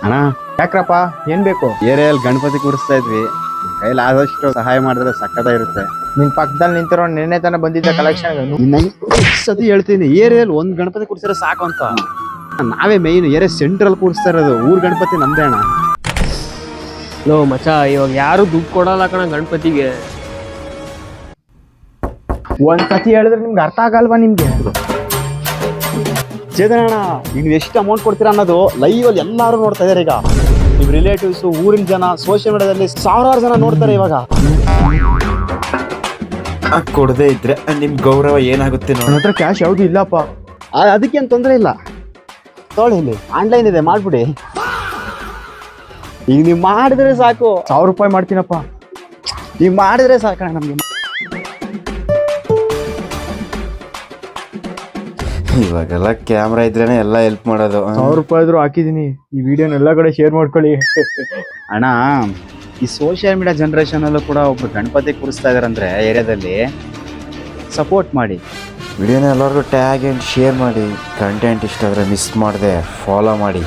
ಅಣ್ಣ ಯಾಕ್ರಪ್ಪ ಏನ್ ಬೇಕು? ಏರಿಯಲ್ಲಿ ಗಣಪತಿ ಕೂರಿಸ್ತಾ ಇದ್ವಿ, ಕೈಲಿ ಆದಷ್ಟು ಸಹಾಯ ಮಾಡಿದ್ರೆ ಸಕ್ಕತ್ತಾಗಿರುತ್ತೆ. ನಿನ್ ಪಕ್ಕದಲ್ಲಿ ನಿಂತಿರೋ ನಿನ್ನೆ ತನ ಬಂದಿದ್ದ ಕಲೆಕ್ಷನ್ ಸತಿ ಹೇಳ್ತೀನಿ, ಏರಿಯಲ್ಲಿ ಒಂದ್ ಗಣಪತಿ ಕೂರಿಸಿದ್ರೆ ಸಾಕು ಅಂತ. ನಾವೇ ಮೈನ್ ಏರಿಯಾ ಸೆಂಟ್ರಲ್ ಕೂರಿಸ್ತಾ ಇರೋದು. ಊರ್ ಗಣಪತಿ ನಮ್ದೇ ಅಣ್ಣ. ಲೋ ಮಚ, ಇವಾಗ ಯಾರು ದುಡ್ಡು ಕೊಡಲ್ಲ ಕಣ ಗಣಪತಿಗೆ. ಒಂದ್ಸತಿ ಹೇಳಿದ್ರೆ ನಿಮ್ಗೆ ಅರ್ಥ ಆಗಲ್ವಾ ನಿಮ್ಗೆ? ಚೇತನ ಅಣ್ಣ, ಈಗ ನೀವು ಎಷ್ಟು ಅಮೌಂಟ್ ಕೊಡ್ತೀರಾ ಅನ್ನೋದು ಲೈವ್ ಅಲ್ಲಿ ಎಲ್ಲಾರು ನೋಡ್ತಾ ಇದಾರೆ. ಈಗ ನಿಮ್ ರಿಲೇಟಿವ್ಸ್, ಊರಿನ ಜನ, ಸೋಷಿಯಲ್ ಮೀಡಿಯಾದಲ್ಲಿ ಸಾವಿರಾರು ಜನ ನೋಡ್ತಾರೆ ಇವಾಗ. ಕೊಡದೇ ಇದ್ರೆ ನಿಮ್ ಗೌರವ ಏನಾಗುತ್ತೆ ನನ್ನ ಹತ್ರ ಕ್ಯಾಶ್ ಯಾವ್ದು ಇಲ್ಲಪ್ಪ. ಅದಕ್ಕೇನು ತೊಂದರೆ ಇಲ್ಲ, ತೊಗೊಳ್ಳಿ, ಇಲ್ಲಿ ಆನ್ಲೈನ್ ಇದೆ, ಮಾಡ್ಬಿಡಿ. ಈಗ ನೀವು ಮಾಡಿದ್ರೆ ಸಾಕು. 1000 ರೂಪಾಯಿ ಮಾಡ್ತೀನಪ್ಪ. ನೀವು ಮಾಡಿದ್ರೆ ಸಾಕಣ್ಣ ನಮ್ಗೆ. ಇವಾಗೆಲ್ಲ ಕ್ಯಾಮ್ರಾ ಇದ್ರೇನೆ ಎಲ್ಲ ಹೆಲ್ಪ್ ಮಾಡೋದು. 1000 ರೂಪಾಯಿ ಆದ್ರೂ ಹಾಕಿದೀನಿ. ಈ ವಿಡಿಯೋನ ಎಲ್ಲ ಕಡೆ ಶೇರ್ ಮಾಡ್ಕೊಳ್ಳಿ. ಅಣ್ಣ, ಈ ಸೋಷಿಯಲ್ ಮೀಡಿಯಾ ಜನರೇಷನ್ ಅಲ್ಲೂ ಕೂಡ ಒಬ್ರು ಗಣಪತಿ ಕೂರಿಸ್ತಾ ಇದಾರಂದ್ರೆ ಏರಿಯಾದಲ್ಲಿ ಸಪೋರ್ಟ್ ಮಾಡಿ. ವಿಡಿಯೋನ ಎಲ್ಲರಿಗೂ ಟ್ಯಾಗ್ ಆ್ಯಂಡ್ ಶೇರ್ ಮಾಡಿ. ಕಂಟೆಂಟ್ ಇಷ್ಟ ಆದರೆ ಮಿಸ್ ಮಾಡದೆ ಫಾಲೋ ಮಾಡಿ.